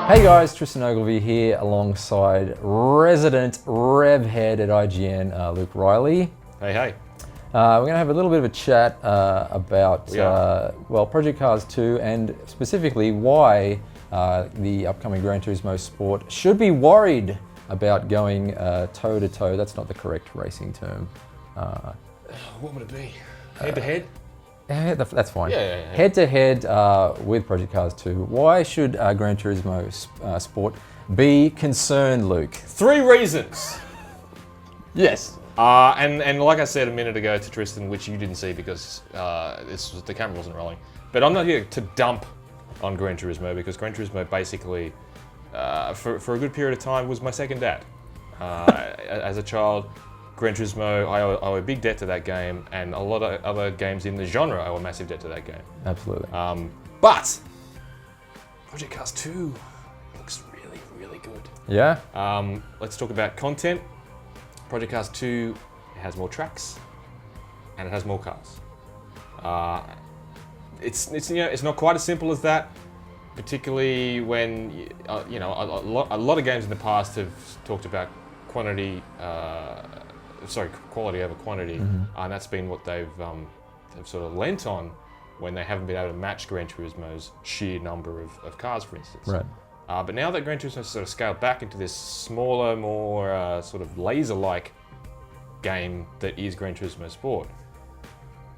Hey guys, Tristan Ogilvie here alongside resident rev head at IGN, Luke Riley. Hey, hey. We're going to have a little bit of a chat about, Project Cars 2 and specifically why the upcoming Gran Turismo Sport should be worried about going toe-to-toe. That's not the correct racing term. What would it be? Head-to-head? That's fine. Yeah. Head-to-head with Project Cars 2. Why should Gran Turismo Sport be concerned, Luke? 3 reasons. Yes. And like I said a minute ago to Tristan, which you didn't see because the camera wasn't rolling, but I'm not here to dump on Gran Turismo because Gran Turismo basically, for a good period of time, was my second dad. As a child, Gran Turismo, I owe a big debt to that game, and a lot of other games in the genre owe a massive debt to that game. Absolutely. But Project Cars 2 looks really, really good. Yeah? Let's talk about content. Project Cars 2 has more tracks, and it has more cars. It's not quite as simple as that, particularly when a lot of games in the past have talked about quality over quantity, and that's been what they've sort of lent on when they haven't been able to match Gran Turismo's sheer number of cars, for instance. Right. But now that Gran Turismo sort of scaled back into this smaller, more sort of laser-like game that is Gran Turismo Sport,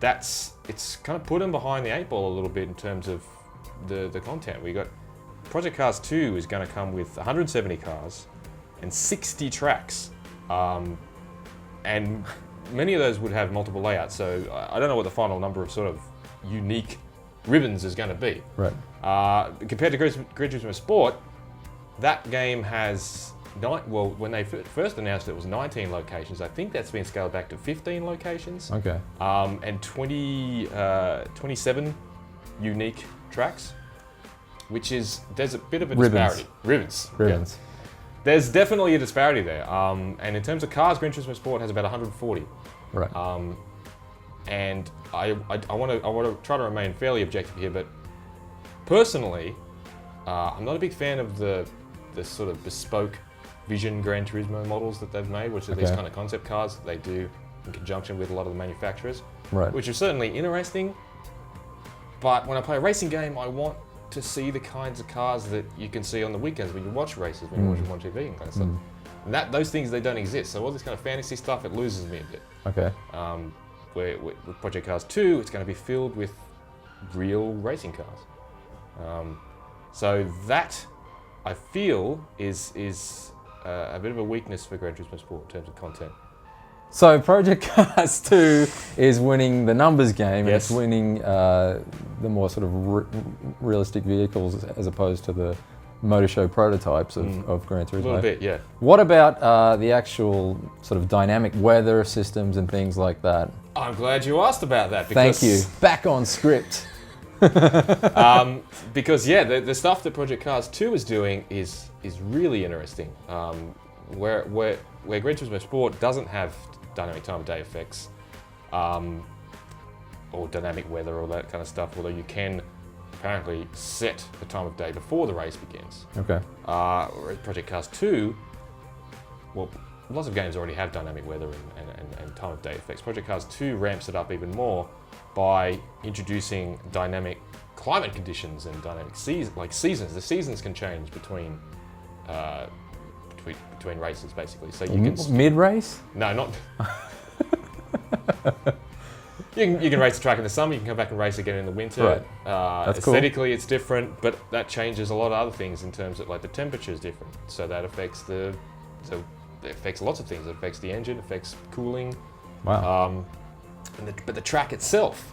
it's kind of put them behind the 8 ball a little bit in terms of the content. We got Project Cars 2 is going to come with 170 cars and 60 tracks. And many of those would have multiple layouts, so I don't know what the final number of sort of unique ribbons is going to be. Right. Compared to Gran Turismo Sport, that game has, when they first announced it was 19 locations. I think that's been scaled back to 15 locations. Okay. And 27 unique tracks, there's a bit of a disparity. Ribbons. Yeah. There's definitely a disparity there. And in terms of cars, Gran Turismo Sport has about 140. Right. And I want to try to remain fairly objective here, but personally, I'm not a big fan of the sort of bespoke Vision Gran Turismo models that they've made, which are these kind of concept cars that they do in conjunction with a lot of the manufacturers, right. Which are certainly interesting. But when I play a racing game, I want to see the kinds of cars that you can see on the weekends when you watch races, when you watch them on TV and kind of stuff. And those things, they don't exist. So all this kind of fantasy stuff, it loses me a bit. Okay. Where with Project Cars 2, it's going to be filled with real racing cars. So that, I feel, is a bit of a weakness for Gran Turismo Sport in terms of content. So Project Cars 2 is winning the numbers game, and Yes. it's winning the more sort of realistic vehicles as opposed to the motor show prototypes of Gran Turismo. A little bit, yeah. What about the actual sort of dynamic weather systems and things like that? I'm glad you asked about that. Because, Thank you. Back on script. Because the stuff that Project Cars 2 is doing is really interesting. Where Gran Turismo Sport doesn't have dynamic time of day effects, or dynamic weather or that kind of stuff, although you can apparently set the time of day before the race begins. Okay. Project Cars 2, well, lots of games already have dynamic weather and time of day effects. Project Cars 2 ramps it up even more by introducing dynamic climate conditions and dynamic seasons. The seasons can change between races, basically. So you can mid-race? No, not. You can race the track in the summer. You can come back and race again in the winter. Right. That's aesthetically, It's different, but that changes a lot of other things in terms of like the temperature is different. So that affects it affects lots of things. It affects the engine, affects cooling. Wow. But the track itself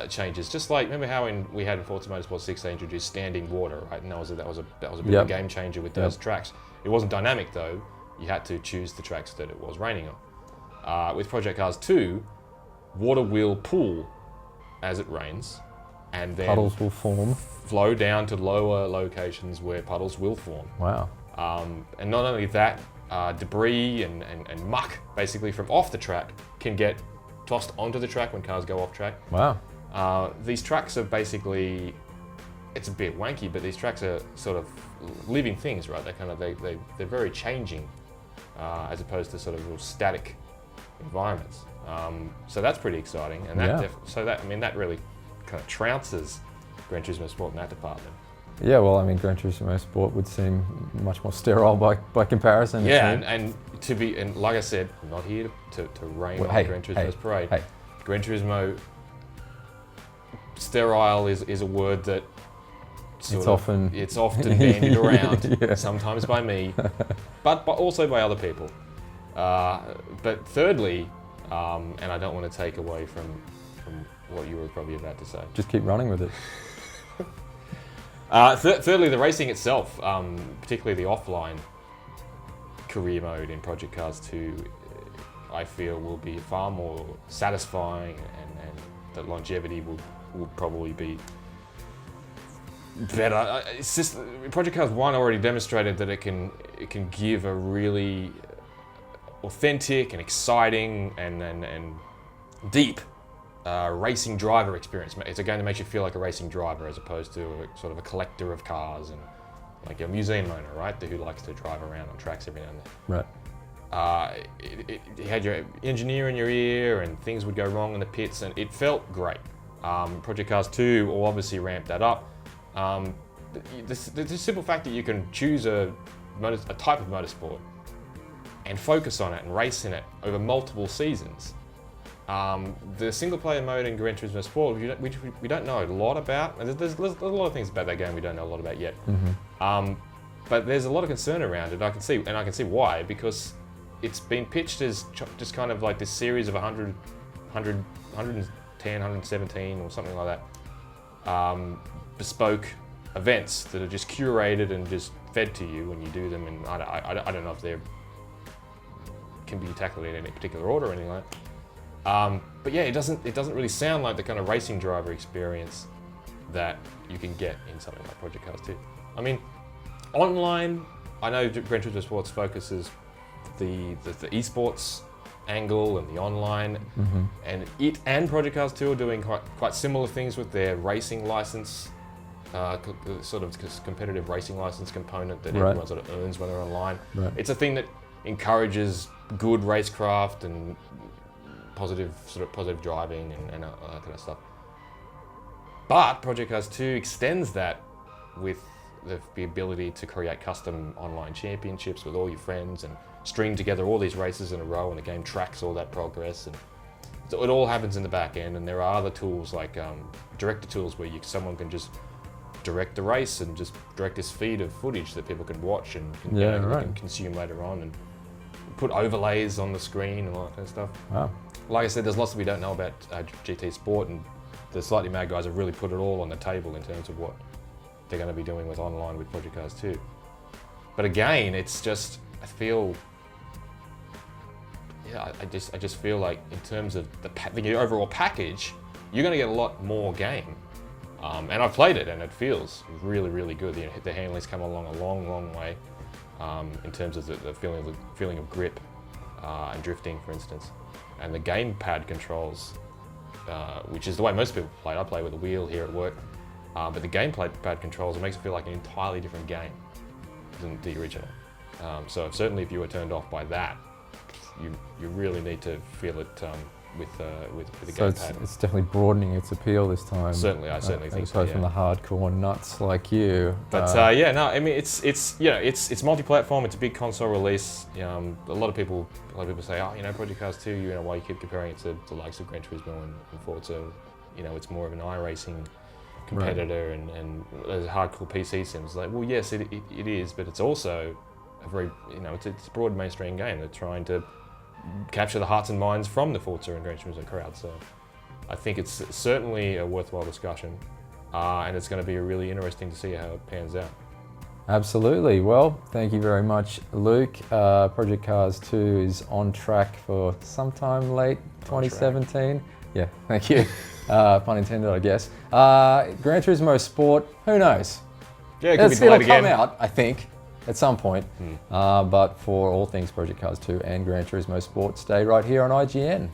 changes. Just like remember how we had in Forza Motorsport 6 they introduced standing water, right? And that was a bit of a game changer with those tracks. It wasn't dynamic though. You had to choose the tracks that it was raining on. With Project Cars 2, water will pool as it rains, and then Puddles will form. flow down to lower locations where puddles will form. Wow. And not only that, debris and muck basically from off the track can get tossed onto the track when cars go off track. Wow. These tracks are basically it's a bit wanky, but these tracks are sort of living things, right? They're very changing, as opposed to sort of real static environments. So that's pretty exciting, and that really kind of trounces Gran Turismo Sport in that department. Yeah, well, I mean, Gran Turismo Sport would seem much more sterile by comparison. Yeah, and like I said, I'm not here to rain on Gran Turismo's parade. Hey. Gran Turismo sterile is a word that it's often bandied around, yeah. Sometimes by me, but also by other people. But thirdly, and I don't want to take away from what you were probably about to say. Just keep running with it. Thirdly, the racing itself, particularly the offline career mode in Project Cars 2, I feel will be far more satisfying, and the longevity will probably be better. It's just Project Cars 1 already demonstrated that it can give a really authentic and exciting and deep racing driver experience. It's a game that makes you feel like a racing driver as opposed to sort of a collector of cars and like a museum owner, right? Who likes to drive around on tracks every now and then. Right. You had your engineer in your ear and things would go wrong in the pits, and it felt great. Project Cars 2 will obviously ramp that up. The simple fact that you can choose a type of motorsport and focus on it and race in it over multiple seasons. The single-player mode in Gran Turismo Sport, which we don't know a lot about, and there's a lot of things about that game we don't know a lot about yet. Mm-hmm. But there's a lot of concern around it. I can see why, because it's been pitched as just kind of like this series of 110, 117 or something like that, bespoke events that are just curated and just fed to you when you do them. And I don't know if they can be tackled in any particular order or anything like that. But yeah, it doesn't really sound like the kind of racing driver experience that you can get in something like Project Cars 2. I mean, online, I know Gran Turismo Sports focuses the esports angle and the online, mm-hmm. and it and Project Cars 2 are doing quite similar things with their racing license, sort of competitive racing license component that right. everyone sort of earns when they're online. Right. It's a thing that encourages good racecraft and positive driving and all that kind of stuff. But Project Cars 2 extends that with the ability to create custom online championships with all your friends and string together all these races in a row, and the game tracks all that progress. And so it all happens in the back end, and there are other tools like director tools where someone can just direct the race and just direct this feed of footage that people can watch and can consume later on, and put overlays on the screen and all that kind of stuff. Wow. Like I said, there's lots that we don't know about GT Sport, and the Slightly Mad guys have really put it all on the table in terms of what they're going to be doing with online with Project Cars 2. But again, it's just, I just feel like in terms of the overall package, you're going to get a lot more game. And I've played it, and it feels really, really good. The handling's come along a long, long way in terms of the feeling of grip and drifting, for instance. And the gamepad controls, which is the way most people play. I play with a wheel here at work, but the gamepad controls, it makes it feel like an entirely different game than the original. So certainly, if you were turned off by that, you really need to feel it with the gamepad. So it's definitely broadening its appeal this time. Certainly, I certainly think so. As opposed from the hardcore nuts like you. But I mean, it's multi-platform. It's a big console release. A lot of people say, Project Cars 2. Why you keep comparing it to the likes of Gran Turismo and Forza? It's more of an iRacing competitor, right. and there's hardcore PC sims. Like, well, yes, it is, but it's also a very it's a broad mainstream game. They're trying to capture the hearts and minds from the Forza and Gran Turismo crowd. So I think it's certainly a worthwhile discussion, and it's going to be really interesting to see how it pans out. Absolutely. Well, thank you very much, Luke. Project Cars 2 is on track for sometime late 2017. Yeah, thank you. Pun intended, I guess. Gran Turismo Sport, who knows? Yeah, it could be delayed again. It'll come out, I think, at some point. But for all things Project Cars 2 and Gran Turismo Sport, stay right here on IGN.